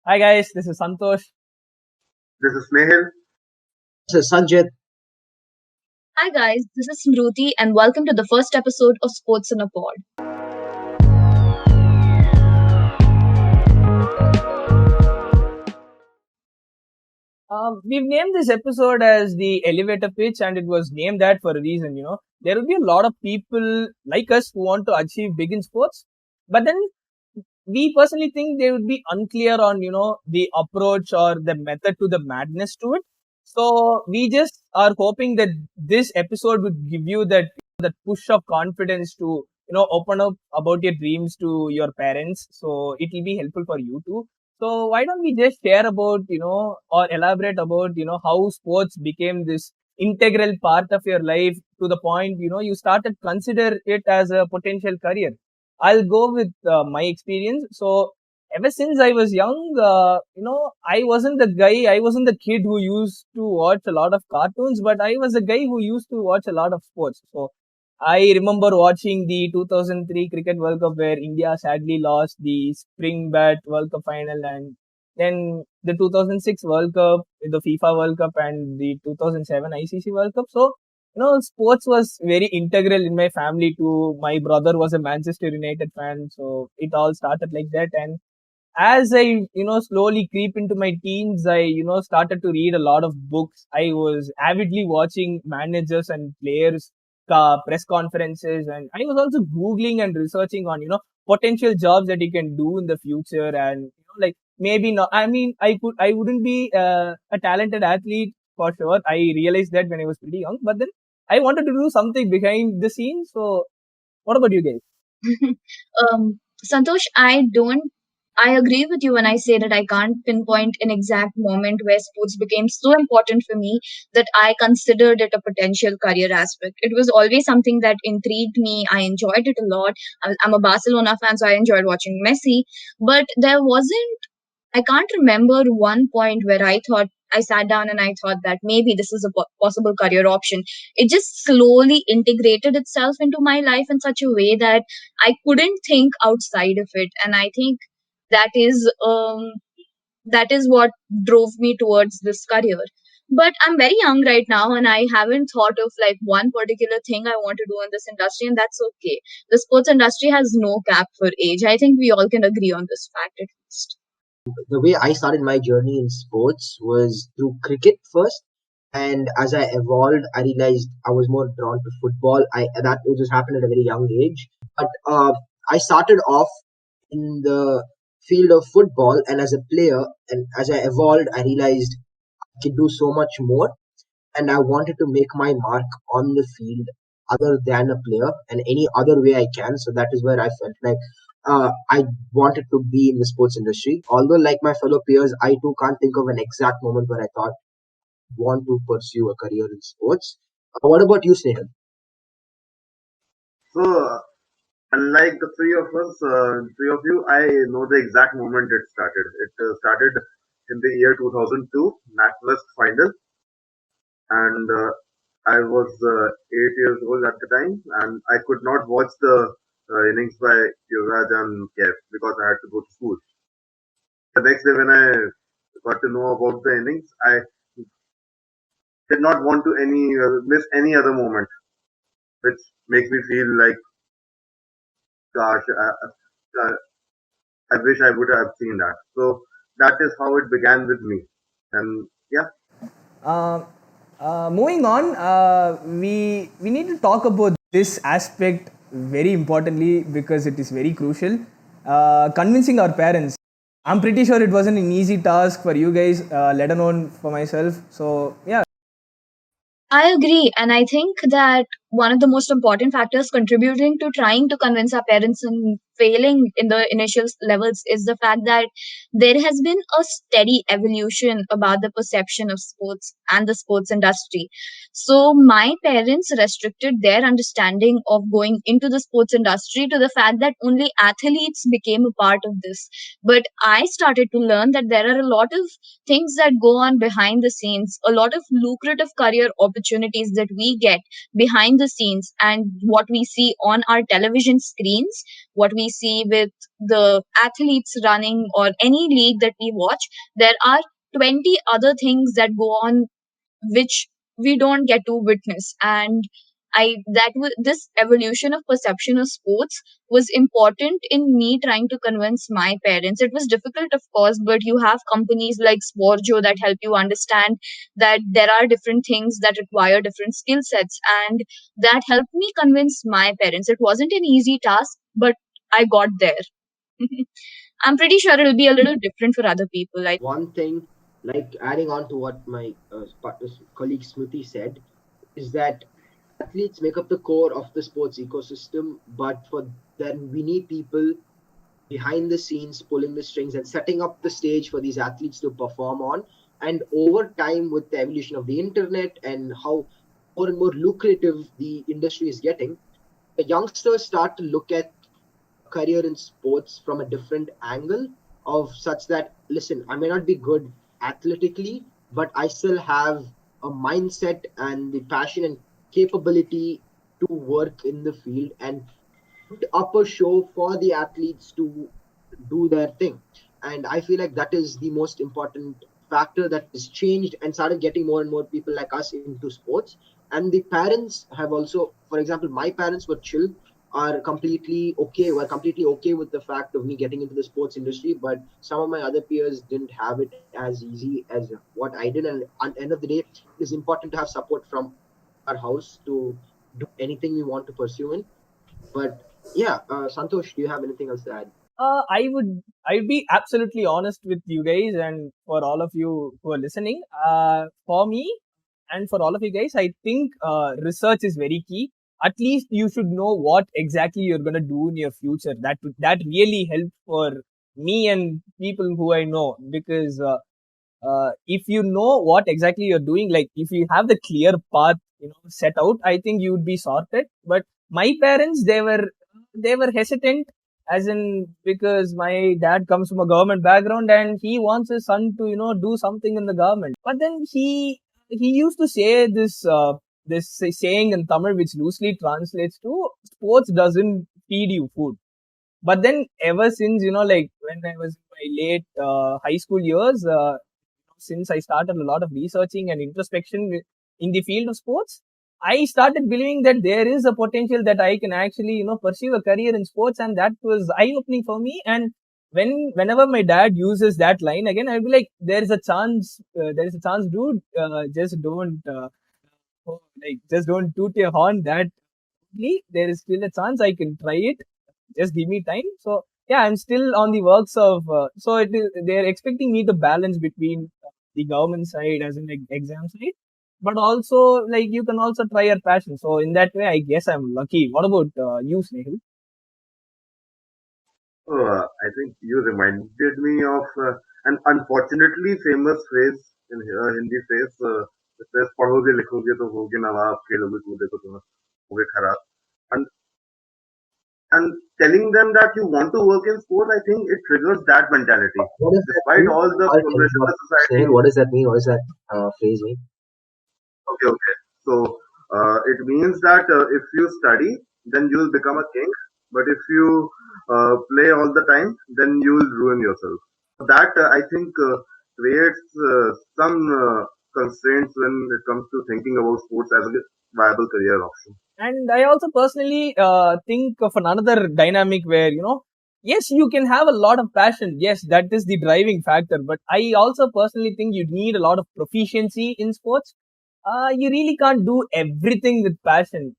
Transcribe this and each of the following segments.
Hi guys, this is Santhosh. This is Snehil. This is Sanjit. Hi guys, this is Smruti and welcome to the first episode of Sports in a Pod. We've named this episode as the elevator pitch, and it was named that for a reason. There will be a lot of people like us who want to achieve big in sports, but then we personally think they would be unclear on the approach or the method to the madness to it. So we just are hoping that this episode would give you that push of confidence to open up about your dreams to your parents. So it will be helpful for you too. So why don't we just share about or elaborate about how sports became this integral part of your life to the point you started consider it as a potential career. I'll go with my experience. So ever since I was young, I wasn't the kid who used to watch a lot of cartoons, but I was a guy who used to watch a lot of sports. So I remember watching the 2003 Cricket World Cup where India sadly lost the Spring Bat World Cup final, and then the 2006 World Cup, the FIFA World Cup, and the 2007 ICC World Cup. So sports was very integral in my family too. My brother was a Manchester United fan, so it all started like that. And as I, slowly creep into my teens, I, started to read a lot of books. I was avidly watching managers and players press conferences, and I was also googling and researching on, potential jobs that you can do in the future, and like maybe not. I mean, I wouldn't be a talented athlete for sure. I realized that when I was pretty young, but then I wanted to do something behind the scenes. So, what about you guys? Santhosh, I agree with you when I say that I can't pinpoint an exact moment where sports became so important for me that I considered it a potential career aspect. It was always something that intrigued me. I enjoyed it a lot. I'm a Barcelona fan, so I enjoyed watching Messi. But there wasn't I can't remember one point where I sat down and I thought that maybe this is a possible career option. It just slowly integrated itself into my life in such a way that I couldn't think outside of it. And I think that is that is what drove me towards this career. But I'm very young right now and I haven't thought of like one particular thing I want to do in this industry, and that's okay. The sports industry has no cap for age. I think we all can agree on this fact at least. The way I started my journey in sports was through cricket first, and as I evolved, I realized I was more drawn to football. I that it just happened at a very young age, but I started off in the field of football, and as a player, and as I evolved, I realized I could do so much more, and I wanted to make my mark on the field other than a player and any other way I can. So that is where I felt like I wanted to be in the sports industry. Although, like my fellow peers, I too can't think of an exact moment where I thought want to pursue a career in sports. What about you, Snehil? So, unlike the three of you, I know the exact moment it started. It started in the year 2002, NAT West final, and I was 8 years old at the time, and I could not watch the innings by Yuvraj and Kev because I had to go to school. The next day, when I got to know about the innings, I did not want to any miss any other moment, which makes me feel like, gosh, I wish I would have seen that. So that is how it began with me. And yeah, Uh, Moving on, we need to talk about this aspect very importantly because it is very crucial. Convincing our parents. I'm pretty sure it wasn't an easy task for you guys, let alone for myself. So yeah. I agree, and I think that one of the most important factors contributing to trying to convince our parents and failing in the initial levels is the fact that there has been a steady evolution about the perception of sports and the sports industry. So, my parents restricted their understanding of going into the sports industry to the fact that only athletes became a part of this. But I started to learn that there are a lot of things that go on behind the scenes, a lot of lucrative career opportunities that we get behind the scenes, and what we see on our television screens, what we see with the athletes running or any league that we watch, there are 20 other things that go on which we don't get to witness. And this evolution of perception of sports was important in me trying to convince my parents. It was difficult, of course, but you have companies like Sporjo that help you understand that there are different things that require different skill sets, and that helped me convince my parents. It wasn't an easy task, but I got there. I'm pretty sure it'll be a little different for other people. One thing, like adding on to what my colleague Smruti said, is that athletes make up the core of the sports ecosystem, but for then we need people behind the scenes pulling the strings and setting up the stage for these athletes to perform on. And over time, with the evolution of the internet and how more and more lucrative the industry is getting, the youngsters start to look at career in sports from a different angle, of such that, listen, I may not be good athletically, but I still have a mindset and the passion and capability to work in the field and put up a show for the athletes to do their thing. And I feel like that is the most important factor that has changed and started getting more and more people like us into sports. And the parents have also, for example, my parents were chill, were completely okay with the fact of me getting into the sports industry. But some of my other peers didn't have it as easy as what I did. And at the end of the day, it is important to have support from our house to do anything we want to pursue in. But yeah, Santhosh, do you have anything else to add? I'd be absolutely honest with you guys and for all of you who are listening. For me and for all of you guys, I think research is very key. At least you should know what exactly you're gonna do in your future. That really helps for me and people who I know, because if you know what exactly you're doing, like if you have the clear path, set out, I think you would be sorted. But my parents, they were hesitant, as in, because my dad comes from a government background and he wants his son to do something in the government. But then he used to say this saying in Tamil, which loosely translates to, sports doesn't feed you food. But then ever since, like when I was in my late high school years, since I started a lot of researching and introspection in the field of sports, I started believing that there is a potential that I can actually, pursue a career in sports, and that was eye opening for me. And whenever my dad uses that line again, I'll be like, there is a chance, dude. Just don't toot your horn that quickly. There is still a chance I can try it. Just give me time. So yeah, I'm still on the works of. They're expecting me to balance between the government side, as in like exam side, but also like you can also try your passion. So in that way, I guess I'm lucky. What about you, Snehil? Oh, I think you reminded me of an unfortunately famous phrase in Hindi phrase. It says, "पढ़ोगे लिखोगे तो होगे नवाब, खेलोगे कूदे तो तुम होगे खराब." And and telling them that you want to work in sport, I think it triggers that mentality. What does that Despite mean? all the Sorry to progress in the interrupt. society. Snehil, what does that mean? What does that phrase mean? Okay, okay. So it means that if you study, then you'll become a king. But if you play all the time, then you'll ruin yourself. That I think creates some constraints when it comes to thinking about sports as a viable career option. And I also personally think of another dynamic where, yes, you can have a lot of passion. Yes, that is the driving factor. But I also personally think you need a lot of proficiency in sports. You really can't do everything with passion.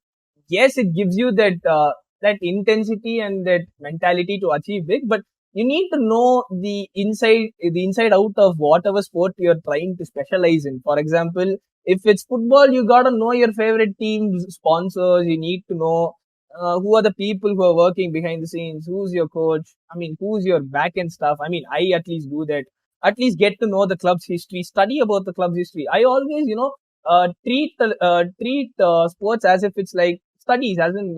Yes, it gives you that intensity and that mentality to achieve big, but you need to know the inside out of whatever sport you're trying to specialize in. For example, if it's football, you gotta know your favorite team's sponsors. You need to know who are the people who are working behind the scenes, who's your coach, I mean, who's your back end stuff. I mean, I at least do that. At least get to know the club's history, study about the club's history. I always, treat sports as if it's like studies, as in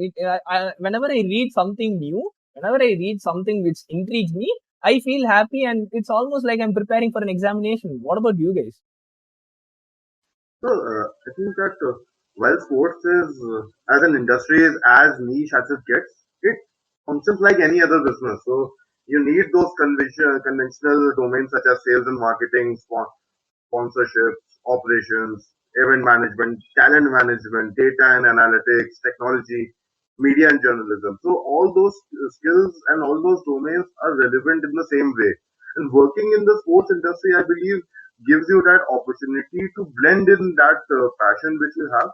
whenever I read something new, whenever I read something which intrigues me, I feel happy, and it's almost like I'm preparing for an examination. What about you guys? So I think that While sports is, as an industry, is as niche as it gets, it functions like any other business. So you need those conventional domains such as sales and marketing, sponsorships, operations, event management, talent management, data and analytics, technology, media and journalism. So all those skills and all those domains are relevant in the same way. And working in the sports industry, I believe, gives you that opportunity to blend in that passion which you have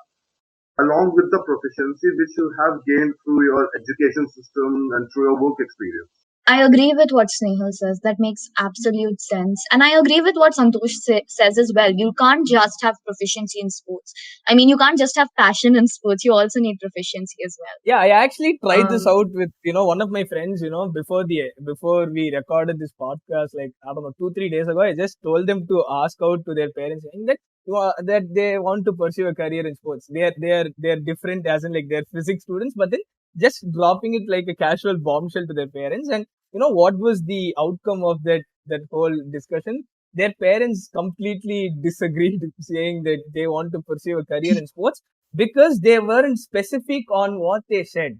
along with the proficiency which you have gained through your education system and through your work experience. I agree with what Snehal says. That makes absolute sense. And I agree with what Santhosh says as well. You can't just have proficiency in sports. I mean, you can't just have passion in sports. You also need proficiency as Yeah, I actually well. tried this out with one of my friends. Before we recorded this podcast, like I don't know 2 3 days ago, I just told them to ask out to their parents saying that that they want to pursue a career in sports. They are different as in like they're physics students, but then just dropping it like a casual bombshell to their parents. And what was the outcome of that whole discussion? Their parents completely disagreed, saying that they want to pursue a career in sports because they weren't specific on what they said.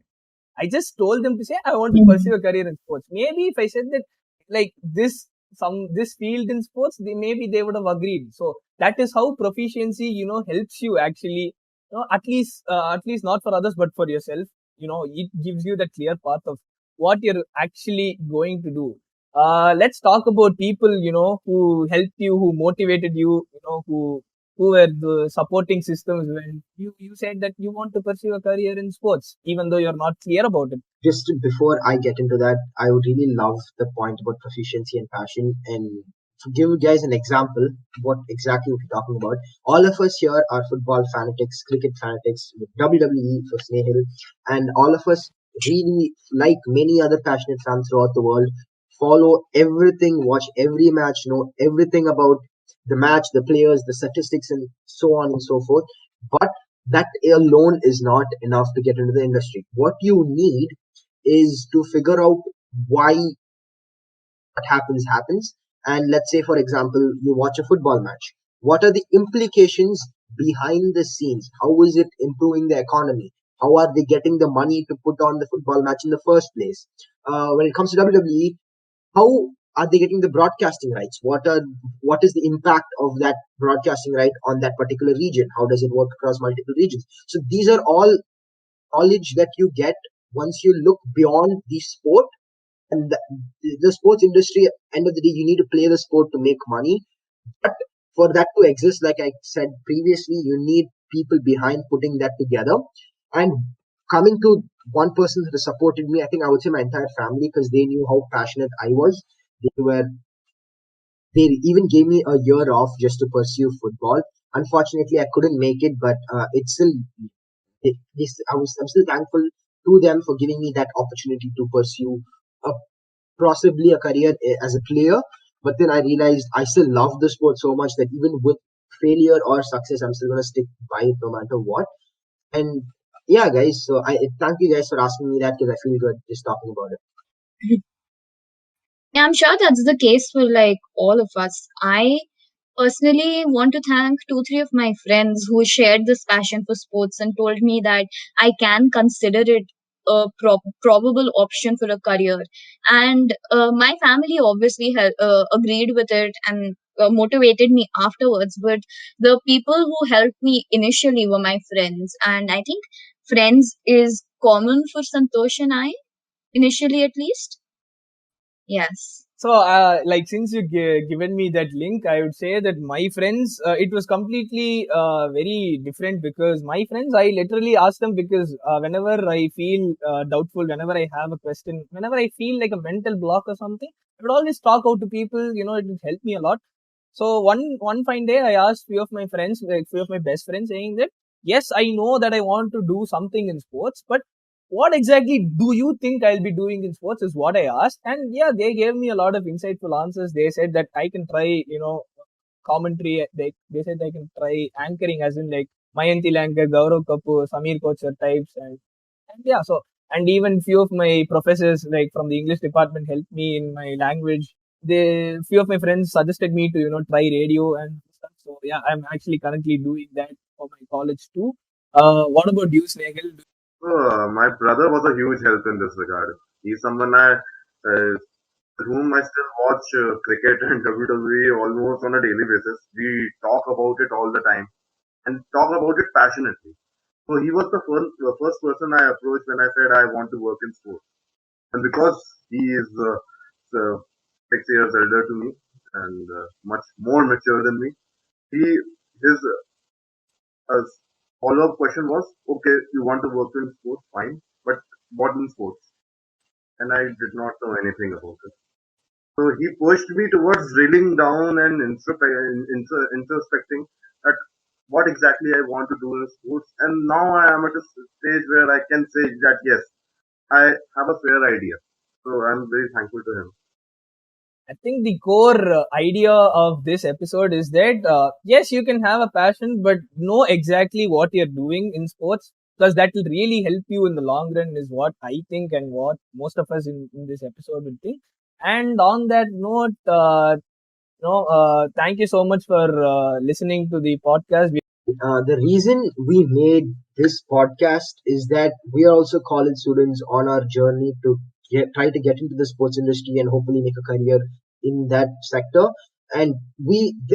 I just told them to say I want to pursue a career in sports. Maybe if I said that like this field in sports, maybe they would have agreed. So that is how proficiency helps you actually, at least not for others but for yourself. It gives you the clear path of what you're actually going to do. Let's talk about people who helped you, who motivated you, who were the supporting systems when you said that you want to pursue a career in sports, even though you're not clear about it. Just before I get into that, I would really love the point about proficiency and passion. And to give you guys an example, what exactly we're talking about. All of us here are football fanatics, cricket fanatics, with WWE for Snehil, and all of us really, like many other passionate fans throughout the world, follow everything, watch every match, know everything about the match, the players, the statistics, and so on and so forth. But that alone is not enough to get into the industry. What you need is to figure out why what happens. And let's say, for example, you watch a football match. What are the implications behind the scenes? How is it improving the economy? How are they getting the money to put on the football match in the first place? When it comes to WWE, how are they getting the broadcasting rights? What is the impact of that broadcasting right on that particular region? How does it work across multiple regions? So these are all knowledge that you get once you look beyond the sport. And the sports industry, end of the day, you need to play the sport to make money. But for that to exist, like I said previously, you need people behind putting that together. And coming to one person that has supported me, I think I would say my entire family, because they knew how passionate I was. They even gave me a year off just to pursue football. Unfortunately, I couldn't make it, but it's still I'm still thankful to them for giving me that opportunity to pursue a, possibly a career as a player. But then I realized I still love the sport so much that even with failure or success, I'm still gonna stick by it no matter what. And yeah, guys. So I thank you guys for asking me that because I feel good just talking about it. Yeah, I'm sure that's the case for like all of us. I personally want to thank two, three of my friends who shared this passion for sports and told me that I can consider it a probable option for a career. And my family obviously agreed with it and motivated me afterwards. But the people who helped me initially were my friends. And I think friends is common for Santosh and I, initially at least. Yes. So, like since you given me that link, I would say that my friends, it was completely very different because my friends, I literally ask them because whenever I feel doubtful, whenever I have a question, whenever I feel like a mental block or something, I would always talk out to people. It would help me a lot. So one fine day, I asked few of my friends, like few of my best friends, saying that yes, I know that I want to do something in sports, but what exactly do you think I'll be doing in sports is what I asked. And yeah, they gave me a lot of insightful answers. They said that I can try, commentary. They said I can try anchoring, as in like Mayanti Lankar, Gaurav Kapoor, Samir Kochar types, and yeah. So and even few of my professors, like from the English department, helped me in my language. Few of my friends suggested me to try radio and stuff. So yeah, I'm actually currently doing that for my college too. What about you, Snehil? So, my brother was a huge help in this regard. He's someone with whom I still watch cricket and WWE almost on a daily basis. We talk about it all the time and talk about it passionately. So he was the first person I approached when I said I want to work in sports. And because he is 6 years elder to me and much more mature than me, his follow-up question was, okay, you want to work in sports, fine, but what in sports? And I did not know anything about it. So he pushed me towards drilling down and introspecting at what exactly I want to do in sports. And now I am at a stage where I can say that yes, I have a fair idea. So I'm very thankful to him. I think the core idea of this episode is that yes, you can have a passion, but know exactly what you're doing in sports, because that will really help you in the long run, is what I think and what most of us in this episode would think. And on that note, thank you so much for listening to the podcast. The reason we made this podcast is that we are also college students on our journey to try to get into the sports industry and hopefully make a career in that sector. And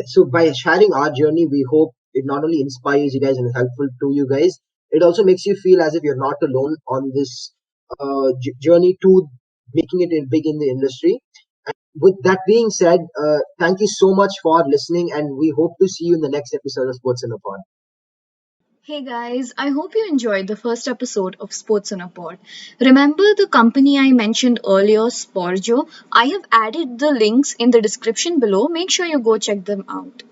so by sharing our journey, we hope it not only inspires you guys and is helpful to you guys, it also makes you feel as if you're not alone on this journey to making it big in the industry. With that being said, thank you so much for listening, and we hope to see you in the next episode of Sports in a Pod. Hey guys, I hope you enjoyed the first episode of Sports on a Pod. Remember the company I mentioned earlier, Sporjo? I have added the links in the description below. Make sure you go check them out.